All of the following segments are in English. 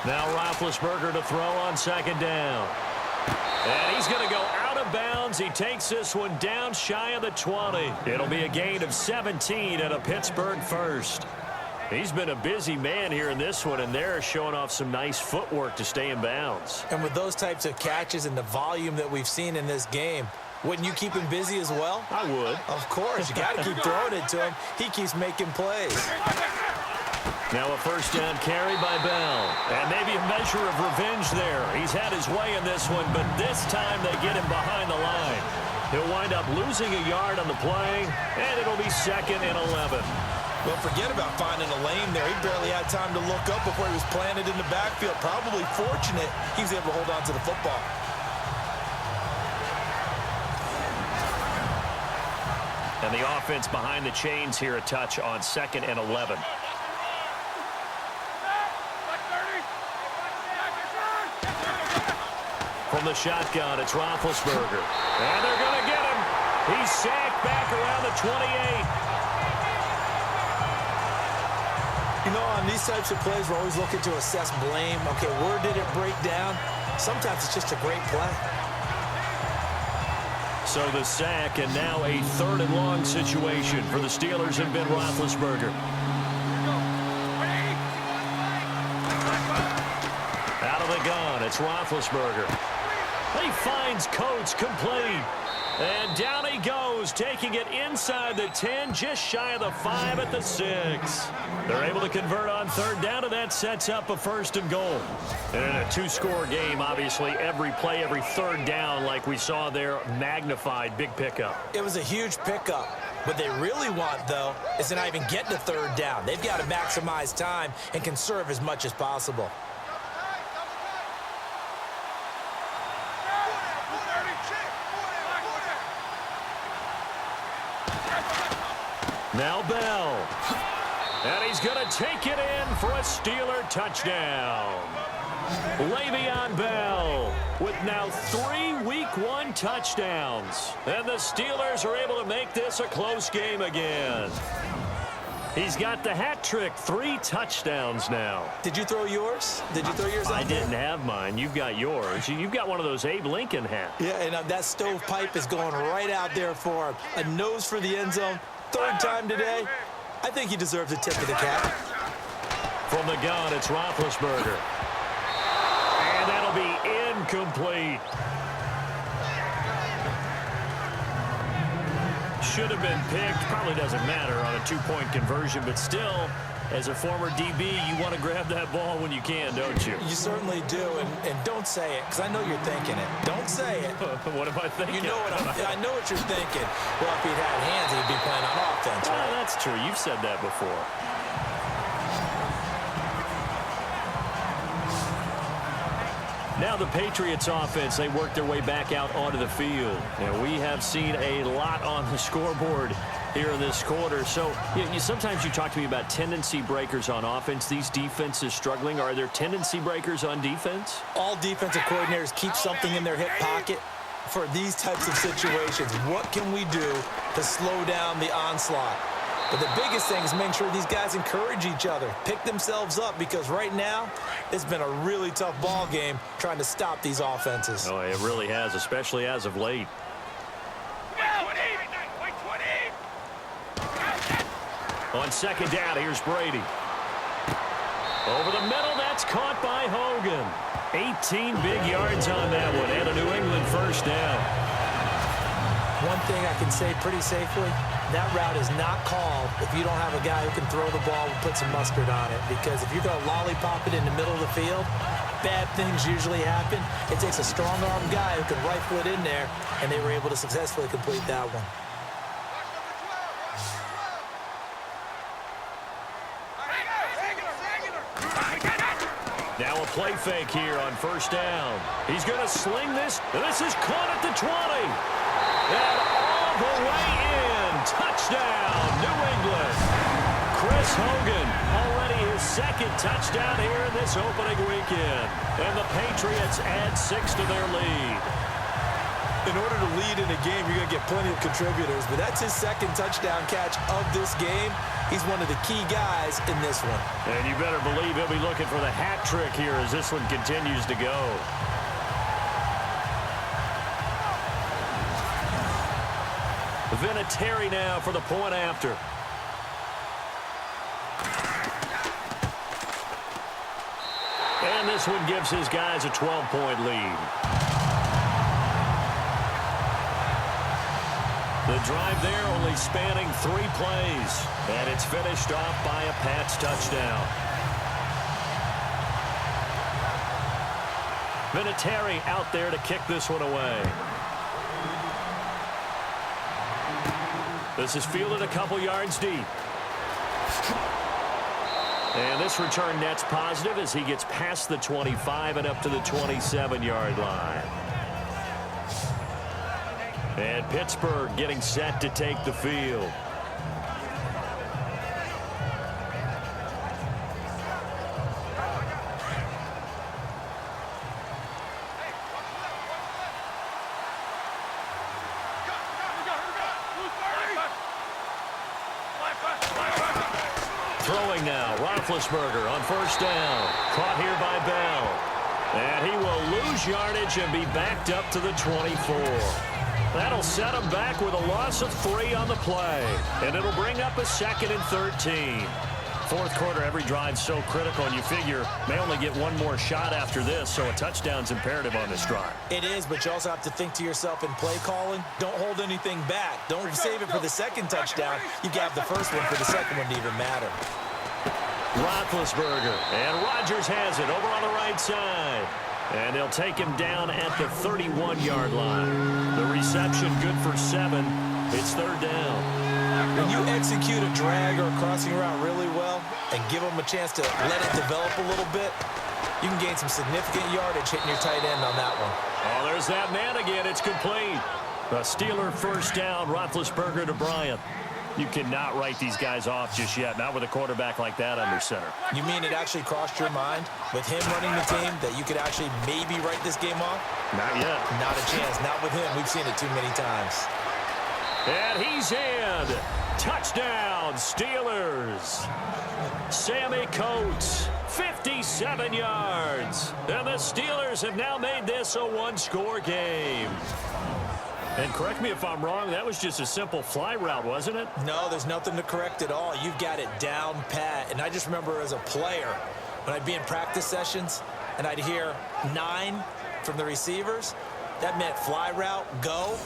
Now Roethlisberger to throw on second down. And he's going to go out of bounds. He takes this one down shy of the 20. It'll be a gain of 17 and a Pittsburgh first. He's been a busy man here in this one, and they're showing off some nice footwork to stay in bounds. And with those types of catches and the volume that we've seen in this game, wouldn't you keep him busy as well? I would. Of course. You got to keep throwing it to him. He keeps making plays. Now a first down carry by Bell. And maybe a measure of revenge there. He's had his way in this one, but this time they get him behind the line. He'll wind up losing a yard on the play, and it'll be 2nd and 11. Well, forget about finding a lane there. He barely had time to look up before he was planted in the backfield. Probably fortunate he was able to hold on to the football. And the offense behind the chains here a touch on 2nd and 11. From the shotgun, it's Roethlisberger. And they're going to get him. He's sacked back around the 28. You know, on these types of plays, we're always looking to assess blame. Okay, where did it break down? Sometimes it's just a great play. So the sack, and now a 3rd and long situation for the Steelers and Ben Roethlisberger. Out of the gun, it's Roethlisberger. He finds Coates complete. And down he goes, taking it inside the 10, just shy of the 5 at the 6. They're able to convert on 3rd down, and that sets up a 1st and goal. And in a 2-score game, obviously, every play, every 3rd down, like we saw there, magnified, big pickup. It was a huge pickup. What they really want, though, is to not even get to 3rd down. They've got to maximize time and conserve as much as possible. Now Bell. And he's going to take it in for a Steeler touchdown. Le'Veon Bell with now 3 Week 1 touchdowns. And the Steelers are able to make this a close game again. He's got the hat trick, 3 touchdowns now. Did you throw yours? Did you throw yours out I didn't have mine. You've got yours. You've got one of those Abe Lincoln hats. Yeah, and that stovepipe is going right out there for him. A nose for the end zone. 3rd time today. I think he deserves a tip of the cap. From the gun, it's Roethlisberger. And that'll be incomplete. Should have been picked. Probably doesn't matter on a 2-point conversion, but still, as a former DB, you want to grab that ball when you can, don't you? You certainly do, and don't say it, because I know you're thinking it. Don't say it. What am I thinking? You know what I know what you're thinking. Well, if he'd had hands, he'd be playing on offense, right? That's true. You've said that before. Now the Patriots offense, they work their way back out onto the field. And we have seen a lot on the scoreboard here in this quarter. So sometimes you talk to me about tendency breakers on offense. These defenses struggling. Are there tendency breakers on defense? All defensive coordinators keep something in their hip pocket for these types of situations. What can we do to slow down the onslaught? But the biggest thing is making sure these guys encourage each other, pick themselves up, because right now it's been a really tough ball game trying to stop these offenses. Oh, it really has, especially as of late. On 2nd down, here's Brady. Over the middle, that's caught by Hogan. 18 big yards on that one, and a New England 1st down. One thing I can say pretty safely, that route is not called if you don't have a guy who can throw the ball and put some mustard on it. Because if you're going to lollipop it in the middle of the field, bad things usually happen. It takes a strong-arm guy who can rifle it in there, and they were able to successfully complete that one. Now a play fake here on 1st down. He's going to sling this. This is caught at the 20. And all the way in. Touchdown, New England. Chris Hogan, already his 2nd touchdown here in this opening weekend. And the Patriots add 6 to their lead. In order to lead in a game, you're going to get plenty of contributors, but that's his second touchdown catch of this game. He's one of the key guys in this one. And you better believe he'll be looking for the hat trick here as this one continues to go. Vinatieri now for the point after. And this one gives his guys a 12-point lead. The drive there only spanning 3 plays. And it's finished off by a Pats touchdown. Vinatieri out there to kick this one away. This is fielded a couple yards deep. And this return net's positive as he gets past the 25 and up to the 27-yard line. And Pittsburgh getting set to take the field. Throwing now, Roethlisberger on first down. Caught here by Bell. And he will lose yardage and be backed up to the 24. That'll set him back with a loss of 3 on the play. And it'll bring up a 2nd and 13. Fourth quarter, every drive's so critical, and you figure may only get one more shot after this, so a touchdown's imperative on this drive. It is, but you also have to think to yourself in play calling, don't hold anything back. Don't save it for the second touchdown. You got the first one for the second one to even matter. Roethlisberger, and Rodgers has it over on the right side. And they'll take him down at the 31-yard line. The reception good for 7. It's third down. When you execute a drag or a crossing route really well and give them a chance to let it develop a little bit, you can gain some significant yardage hitting your tight end on that one. Oh, there's that man again. It's complete. A Steeler first down, Roethlisberger to Bryant. You cannot write these guys off just yet, not with a quarterback like that under center. You mean it actually crossed your mind with him running the team that you could actually maybe write this game off? Not yet. Not a chance. Not with him. We've seen it too many times. And he's in. Touchdown, Steelers. Sammy Coates, 57 yards. And the Steelers have now made this a one-score game. And correct me if I'm wrong, that was just a simple fly route, wasn't it? No, there's nothing to correct at all. You've got it down pat. And I just remember as a player, when I'd be in practice sessions and I'd hear 9 from the receivers, that meant fly route, go.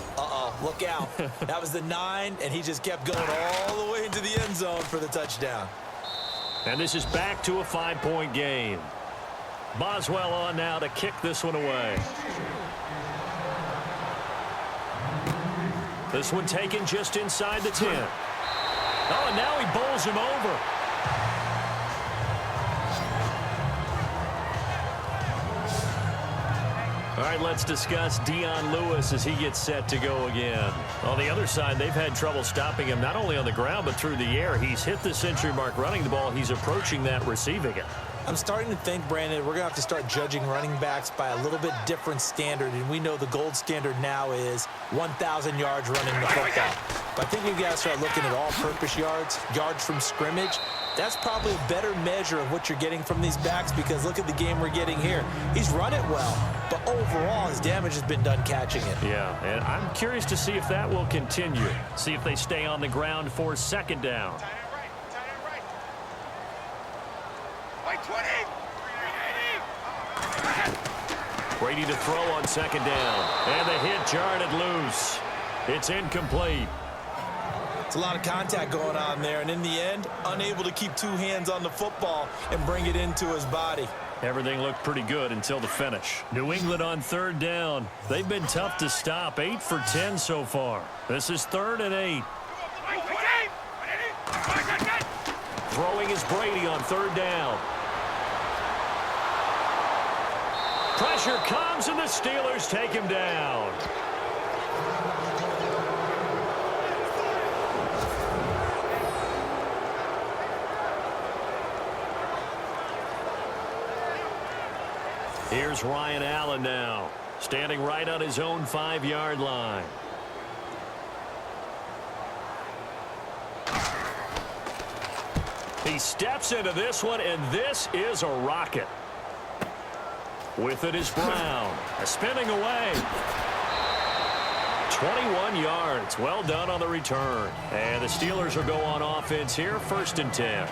Look out. That was the 9, and he just kept going all the way into the end zone for the touchdown. And this is back to a 5-point game. Boswell on now to kick this one away. This one taken just inside the 10. Oh, and now he bowls him over. All right, let's discuss Dion Lewis as he gets set to go again. On the other side, they've had trouble stopping him not only on the ground but through the air. He's hit the century mark running the ball. He's approaching that receiving it. I'm starting to think, Brandon, we're going to have to start judging running backs by a little bit different standard. And we know the gold standard now is 1,000 yards running the football. But I think we've got to start looking at all-purpose yards, yards from scrimmage. That's probably a better measure of what you're getting from these backs because look at the game we're getting here. He's run it well, but overall his damage has been done catching it. Yeah, and I'm curious to see if that will continue. See if they stay on the ground for second down. Brady to throw on second down. And the hit jarred it loose. It's incomplete. It's a lot of contact going on there, and in the end, unable to keep 2 hands on the football and bring it into his body. Everything looked pretty good until the finish. New England on third down. They've been tough to stop. 8 for 10 so far. This is 3rd and 8. Throwing is Brady on third down. Pressure comes, and the Steelers take him down. Here's Ryan Allen now. standing right on his own 5-yard line. He steps into this one, and this is a rocket. With it is Brown. Spinning away. 21 yards. Well done on the return. And the Steelers will go on offense here, 1st and 10.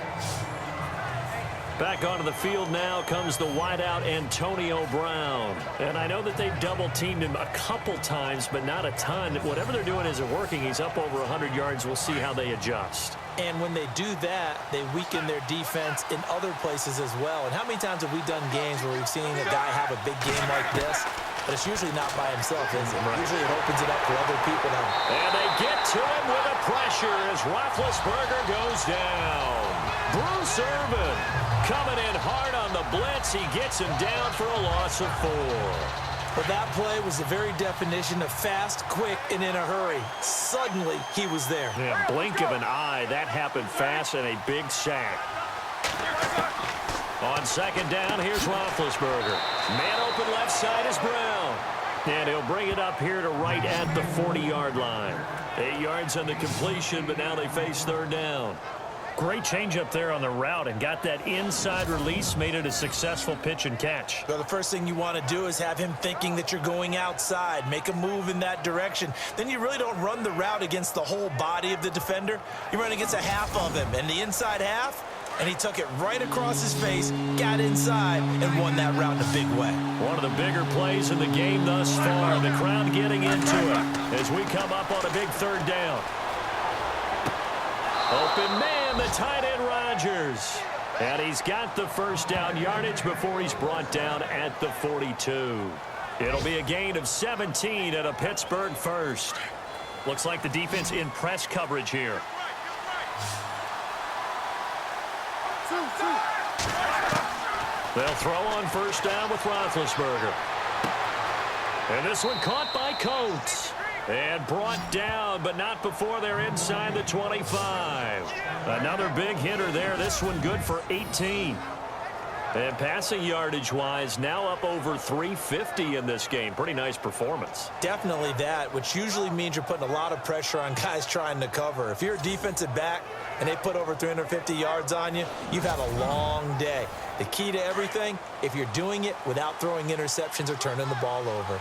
Back onto the field now comes the wideout Antonio Brown. And I know that they've double-teamed him a couple times, but not a ton. Whatever they're doing isn't working. He's up over 100 yards. We'll see how they adjust. And when they do that, they weaken their defense in other places as well. And how many times have we done games where we've seen a guy have a big game like this? But it's usually not by himself, is it? Right. Usually it opens it up for other people. And they get to him with the pressure as Roethlisberger goes down. Bruce Irvin coming in hard on the blitz. He gets him down for a loss of 4. Well, that play was the very definition of fast, quick, and in a hurry. Suddenly, he was there. Yeah, blink of an eye. That happened fast and a big sack. On 2nd down, here's Roethlisberger. Man open left side is Brown. And he'll bring it up here to right at the 40-yard line. 8 yards on the completion, but now they face 3rd down. Great change up there on the route and got that inside release, made it a successful pitch and catch. Well, the first thing you want to do is have him thinking that you're going outside, make a move in that direction. Then you really don't run the route against the whole body of the defender. You run against a half of him, and the inside half, and he took it right across his face, got inside, and won that route in a big way. One of the bigger plays in the game thus far. The crowd getting into it as we come up on a big 3rd down. Open man, the tight end Rodgers. And he's got the 1st down yardage before he's brought down at the 42. It'll be a gain of 17 and a Pittsburgh 1st. Looks like the defense in press coverage here. They'll throw on 1st down with Roethlisberger. And this one caught by Coates. And brought down, but not before they're inside the 25. Another big hitter there. This one good for 18. And passing yardage-wise, now up over 350 in this game. Pretty nice performance. Definitely that, which usually means you're putting a lot of pressure on guys trying to cover. If you're a defensive back and they put over 350 yards on you, you've had a long day. The key to everything, if you're doing it without throwing interceptions or turning the ball over.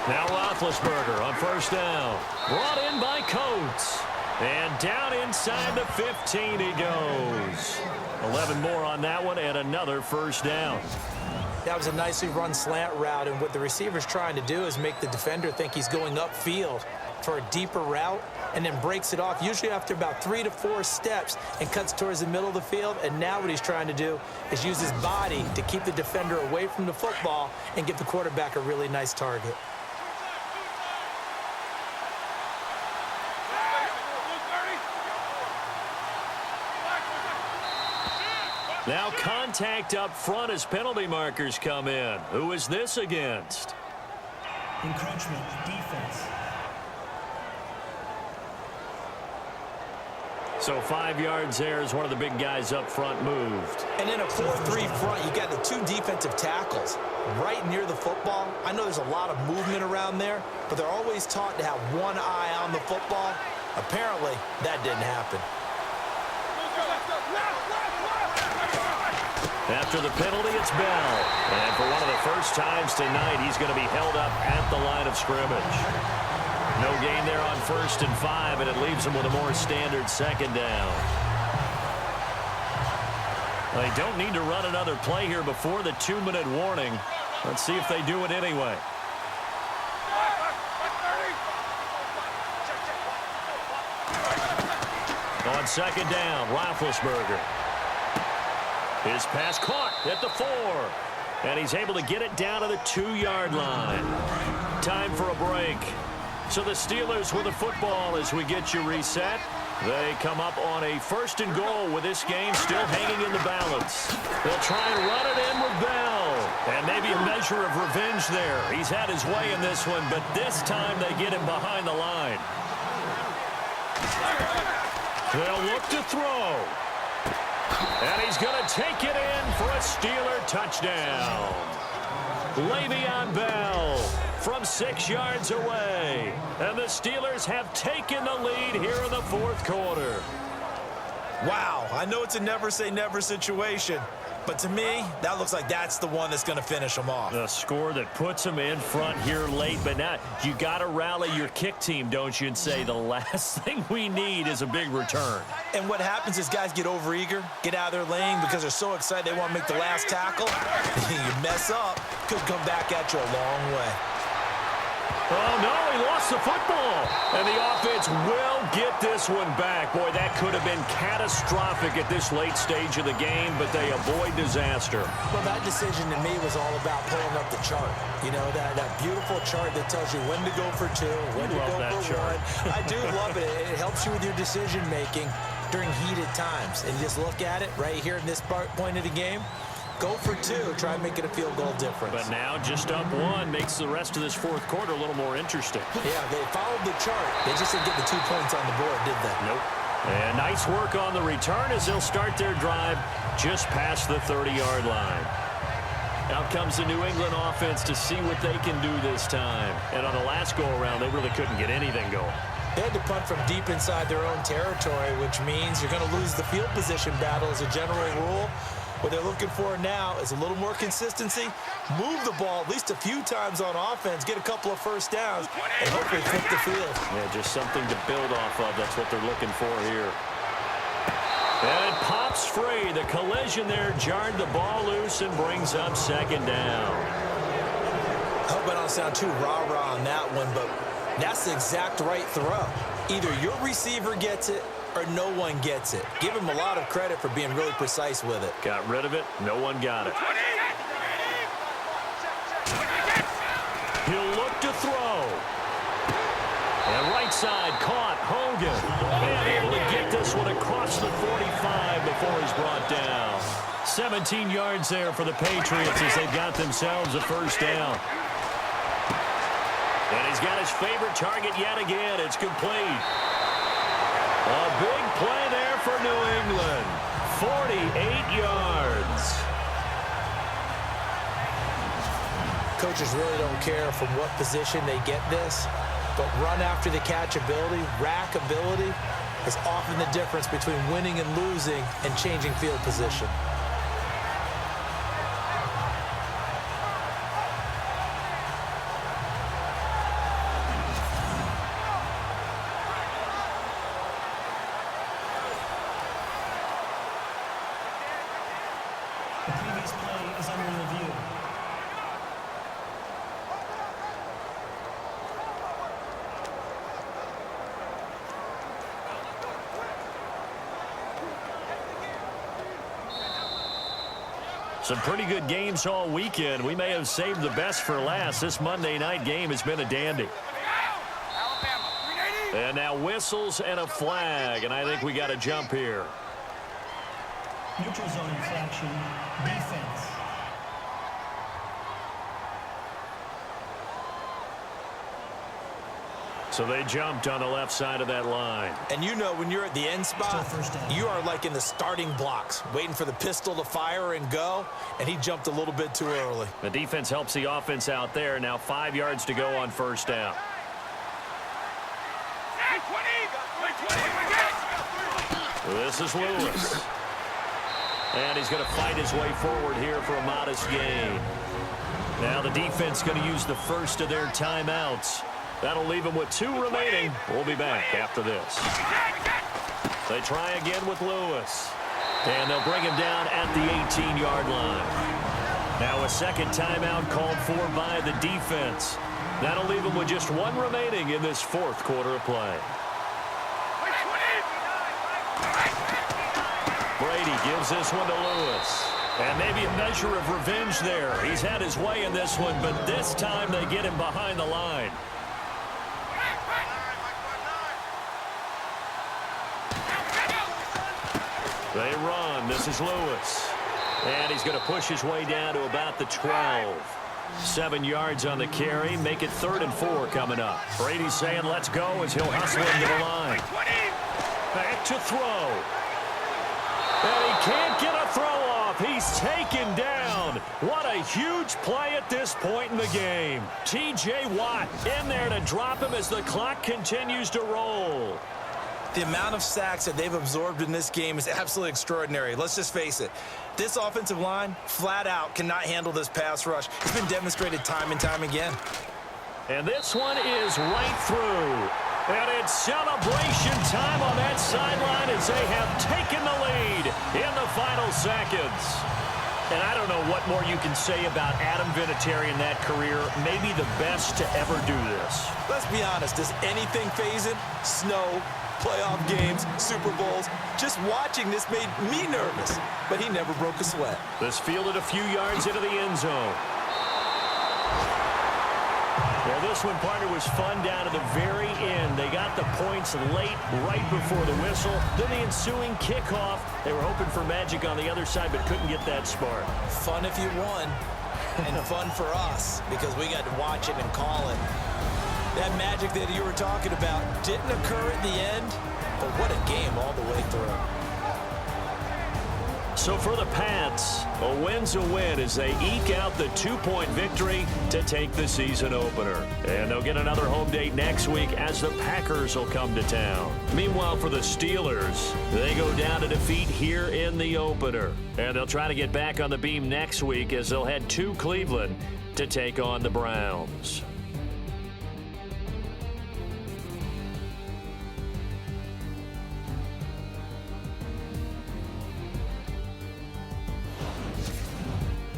Now Roethlisberger on 1st down. Brought in by Coates. And down inside the 15 he goes. 11 more on that one and another 1st down. That was a nicely run slant route, and what the receiver's trying to do is make the defender think he's going upfield for a deeper route and then breaks it off, usually after about 3 to 4 steps, and cuts towards the middle of the field. And now what he's trying to do is use his body to keep the defender away from the football and give the quarterback a really nice target. Now contact up front as penalty markers come in. Who is this against? Encroachment defense. So 5 yards there as one of the big guys up front moved. And in a 4-3 front, you got the 2 defensive tackles right near the football. I know there's a lot of movement around there, but they're always taught to have one eye on the football. Apparently, that didn't happen. After the penalty, it's Bell. And for one of the first times tonight, he's going to be held up at the line of scrimmage. No gain there on 1st and 5, and it leaves him with a more standard 2nd down. They don't need to run another play here before the 2-minute warning. Let's see if they do it anyway. On 2nd down, Roethlisberger. His pass caught at the 4. And he's able to get it down to the 2-yard line. Time for a break. So the Steelers with the football as we get you reset. They come up on a 1st and goal with this game still hanging in the balance. They'll try and run it in with Bell. And maybe a measure of revenge there. He's had his way in this one, but this time they get him behind the line. They'll look to throw. And he's going to take it in for a Steeler touchdown. Le'Veon Bell from 6 yards away. And the Steelers have taken the lead here in the fourth quarter. Wow, I know it's a never-say-never situation, but to me, that looks like that's the one that's going to finish them off. The score that puts them in front here late, but now you got to rally your kick team, don't you, and say the last thing we need is a big return. And what happens is guys get overeager, get out of their lane because they're so excited they want to make the last tackle. You mess up, could come back at you a long way. Oh, no, he lost the football. And the offense will get this one back. Boy, that could have been catastrophic at this late stage of the game, but they avoid disaster. Well, that decision to me was all about pulling up the chart. You know, that beautiful chart that tells you when to go for 2, when to go for 1. I do love it. It helps you with your decision-making during heated times. And you just look at it right here in this point of the game. Go for 2. Try and make it a field goal difference. But now just up 1 makes the rest of this fourth quarter a little more interesting. Yeah, they followed the chart. They just didn't get the 2 points on the board, did they? Nope. And nice work on the return as they'll start their drive just past the 30-yard line. Out comes the New England offense to see what they can do this time. And on the last go-around, they really couldn't get anything going. They had to punt from deep inside their own territory, which means you're going to lose the field position battle as a general rule. What they're looking for now is a little more consistency, move the ball at least a few times on offense, get a couple of first downs, and hopefully flip the field. Yeah, just something to build off of. That's what they're looking for here. And it pops free. The collision there jarred the ball loose and brings up second down. I hope I don't sound too rah-rah on that one, but that's the exact right throw. Either your receiver gets it or no one gets it. Give him a lot of credit for being really precise with it. Got rid of it. No one got it. He'll look to throw. And right side caught. Hogan. And able to get this one across the 45 before he's brought down. 17 yards there for the Patriots as they've got themselves a first down. And he's got his favorite target yet again. It's complete. A big play there for New England. 48 yards. Coaches really don't care from what position they get this, but run after the catch ability, rack ability, is often the difference between winning and losing and changing field position. The previous play is under review. Some pretty good games all weekend. We may have saved the best for last. This Monday night game has been a dandy. And now whistles and a flag, and I think we got a jump here. Neutral zone infraction, defense. So they jumped on the left side of that line. And you know when you're at the end spot, you are like in the starting blocks, waiting for the pistol to fire and go, and he jumped a little bit too early. The defense helps the offense out there. Now 5 yards to go on first down. This is Lewis. And he's going to fight his way forward here for a modest gain. Now the defense going to use the first of their timeouts. That'll leave them with 2 remaining. We'll be back after this. They try again with Lewis. And they'll bring him down at the 18-yard line. Now a second timeout called for by the defense. That'll leave them with just 1 remaining in this fourth quarter of play. Brady gives this one to Lewis. And maybe a measure of revenge there. He's had his way in this one, but this time they get him behind the line. They run. This is Lewis. And he's going to push his way down to about the 12. 7 yards on the carry. Make it 3rd and 4 coming up. Brady's saying let's go as he'll hustle into the line. Back to throw. And he can't get a throw off. He's taken down. What a huge play at this point in the game. T.J. Watt in there to drop him as the clock continues to roll. The amount of sacks that they've absorbed in this game is absolutely extraordinary. Let's just face it. This offensive line, flat out, cannot handle this pass rush. It's been demonstrated time and time again. And this one is right through. And it's celebration time on that sideline as they have taken the lead in the final seconds. And I don't know what more you can say about Adam Vinatieri in that career. Maybe the best to ever do this. Let's be honest. Does anything faze him? Snow, playoff games, Super Bowls. Just watching this made me nervous. But he never broke a sweat. This fielded a few yards into the end zone. Well, this one, partner, was fun down to the very end. They got the points late, right before the whistle. Then the ensuing kickoff. They were hoping for magic on the other side, but couldn't get that spark. Fun if you won, and fun for us, because we got to watch it and call it. That magic that you were talking about didn't occur at the end, but what a game all the way through. So for the Pats, a win's a win as they eke out the 2-point victory to take the season opener. And they'll get another home date next week as the Packers will come to town. Meanwhile, for the Steelers, they go down to defeat here in the opener. And they'll try to get back on the beam next week as they'll head to Cleveland to take on the Browns.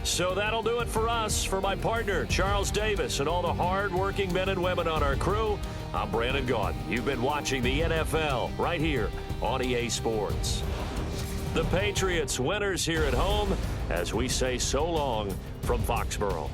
So that'll do it for us. For my partner, Charles Davis, and all the hard-working men and women on our crew, I'm Brandon Gaudin. You've been watching the NFL right here on EA Sports. The Patriots winners here at home as we say so long from Foxborough.